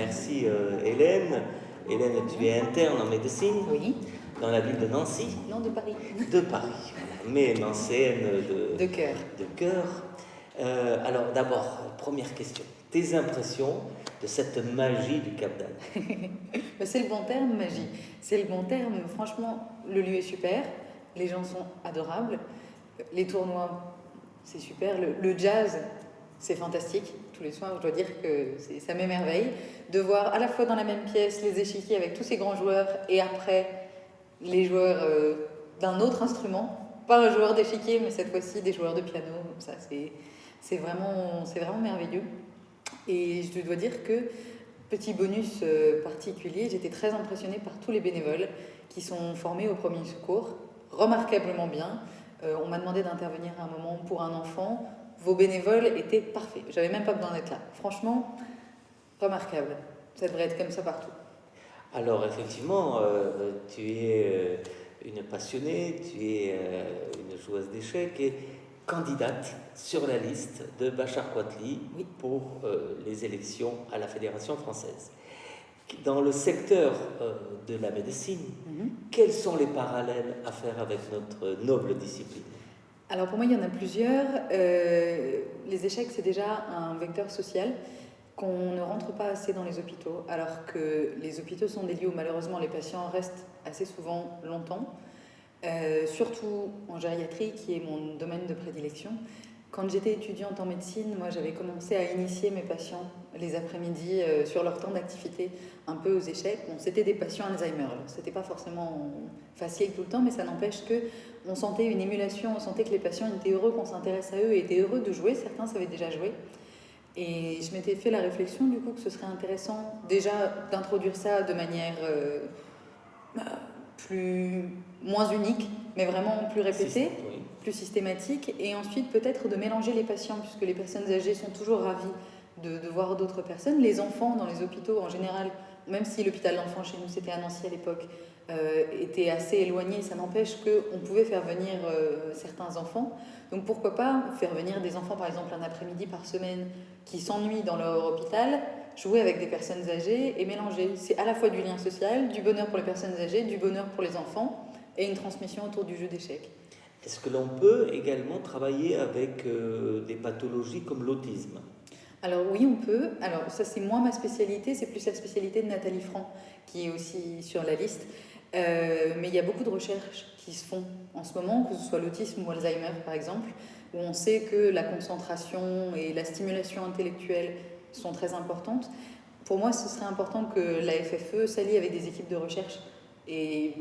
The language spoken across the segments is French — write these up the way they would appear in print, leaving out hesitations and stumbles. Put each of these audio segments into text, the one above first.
Merci Hélène. Hélène, tu es interne en médecine Oui. dans la ville de Nancy. Non, de Paris. De Paris, voilà. Mais nancéenne De cœur. de cœur. Alors d'abord, première question. Tes impressions de cette magie du Cap d'Agde? C'est le bon terme, magie. C'est le bon terme. Franchement, le lieu est super. Les gens sont adorables. Les tournois, c'est super. Le jazz, c'est fantastique. Tous les soirs, je dois dire que ça m'émerveille. De voir à la fois dans la même pièce les échiquiers avec tous ces grands joueurs et après les joueurs d'un autre instrument. Pas un joueur d'échiquier, mais cette fois-ci des joueurs de piano. Ça, c'est vraiment merveilleux. Et je dois dire que, petit bonus particulier, j'étais très impressionnée par tous les bénévoles qui sont formés au premier secours, remarquablement bien. On m'a demandé d'intervenir à un moment pour un enfant. Vos bénévoles étaient parfaits. J'avais même pas besoin d'être là. Franchement, remarquable. Ça devrait être comme ça partout. Alors effectivement, tu es une passionnée, tu es une joueuse d'échecs et candidate sur la liste de Bachar Quatli Oui. pour les élections à la Fédération française. Dans le secteur de la médecine, quels sont les parallèles à faire avec notre noble discipline? Alors pour moi, il y en a plusieurs. Les échecs, c'est déjà un vecteur social qu'on ne rentre pas assez dans les hôpitaux, alors que les hôpitaux sont des lieux où malheureusement les patients restent assez souvent longtemps, surtout en gériatrie, qui est mon domaine de prédilection. Quand j'étais étudiante en médecine, moi j'avais commencé à initier mes patients les après-midi sur leur temps d'activité un peu aux échecs. Bon, c'était des patients Alzheimer, c'était pas forcément facile tout le temps, mais ça n'empêche que on sentait une émulation, on sentait que les patients étaient heureux qu'on s'intéresse à eux et étaient heureux de jouer. Certains savaient déjà jouer. Et je m'étais fait la réflexion du coup que ce serait intéressant déjà d'introduire ça de manière moins unique, mais vraiment plus répétée, Oui. plus systématique, et ensuite peut-être de mélanger les patients, puisque les personnes âgées sont toujours ravies de voir d'autres personnes. Les enfants dans les hôpitaux en général, même si l'hôpital d'enfants chez nous c'était à Nancy à l'époque, était assez éloigné, ça n'empêche qu'on pouvait faire venir certains enfants. Donc pourquoi pas faire venir des enfants par exemple un après-midi par semaine qui s'ennuient dans leur hôpital, jouer avec des personnes âgées et mélanger. C'est à la fois du lien social, du bonheur pour les personnes âgées, du bonheur pour les enfants et une transmission autour du jeu d'échecs. Est-ce que l'on peut également travailler avec des pathologies comme l'autisme? Alors oui, on peut. Alors ça, c'est moins ma spécialité, c'est plus la spécialité de Nathalie Franc, qui est aussi sur la liste. Mais il y a beaucoup de recherches qui se font en ce moment, que ce soit l'autisme ou Alzheimer par exemple, où on sait que la concentration et la stimulation intellectuelle sont très importantes. Pour moi, ce serait important que la FFE s'allie avec des équipes de recherche et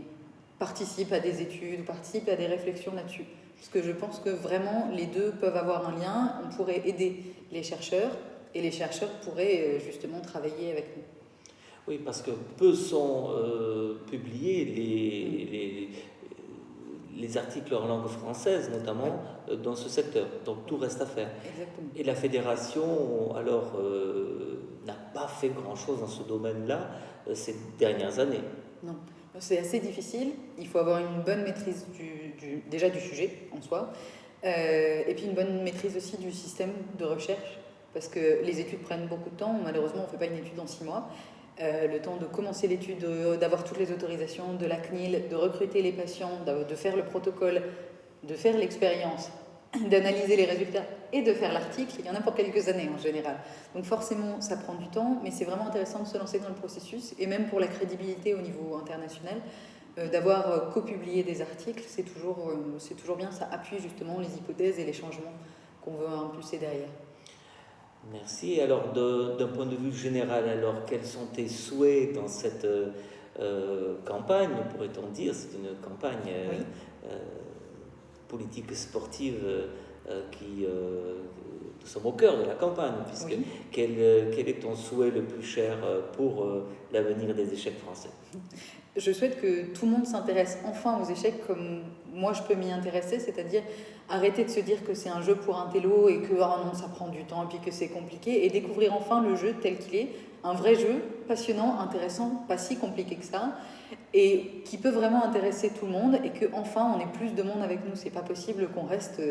participe à des études, participe à des réflexions là-dessus. Parce que je pense que vraiment les deux peuvent avoir un lien. On pourrait aider les chercheurs et les chercheurs pourraient justement travailler avec nous. Oui, parce que peu sont publiés les articles en langue française, notamment dans ce secteur. Donc tout reste à faire. Exactement. Et la fédération, alors, n'a pas fait grand-chose dans ce domaine-là ces dernières années. Non, c'est assez difficile. Il faut avoir une bonne maîtrise déjà du sujet en soi, et puis une bonne maîtrise aussi du système de recherche, parce que les études prennent beaucoup de temps. Malheureusement, on ne fait pas une étude en 6 mois. Le temps de commencer l'étude, d'avoir toutes les autorisations de la CNIL, de recruter les patients, de faire le protocole, de faire l'expérience, d'analyser les résultats et de faire l'article, il y en a pour quelques années en général. Donc forcément, ça prend du temps, mais c'est vraiment intéressant de se lancer dans le processus, et même pour la crédibilité au niveau international, d'avoir copublié des articles, c'est toujours bien, ça appuie justement les hypothèses et les changements qu'on veut impulser derrière. Merci. Alors, d'un point de vue général, alors, quels sont tes souhaits dans cette campagne, pourrait-on dire? C'est une campagne politique sportive qui... nous sommes au cœur de la campagne, puisque Oui. quel est ton souhait le plus cher pour l'avenir des échecs français? Je souhaite que tout le monde s'intéresse enfin aux échecs comme moi je peux m'y intéresser, c'est-à-dire arrêter de se dire que c'est un jeu pour un télo et que oh non, ça prend du temps et puis que c'est compliqué, et découvrir enfin le jeu tel qu'il est, un vrai jeu passionnant, intéressant, pas si compliqué que ça, et qui peut vraiment intéresser tout le monde et qu'enfin on ait plus de monde avec nous. C'est pas possible qu'on reste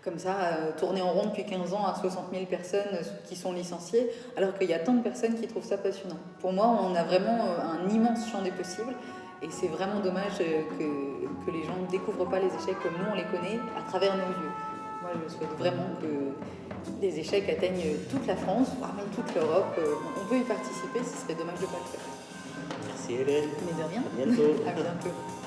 comme ça, tourner en rond depuis 15 ans à 60 000 personnes qui sont licenciées, alors qu'il y a tant de personnes qui trouvent ça passionnant. Pour moi, on a vraiment un immense champ des possibles et c'est vraiment dommage que les gens ne découvrent pas les échecs comme nous on les connaît à travers nos yeux. Moi, je souhaite vraiment que les échecs atteignent toute la France, voire même toute l'Europe. On peut y participer, ce serait dommage de ne pas le faire. Merci Hélène. Mais de rien. À bientôt. À bientôt.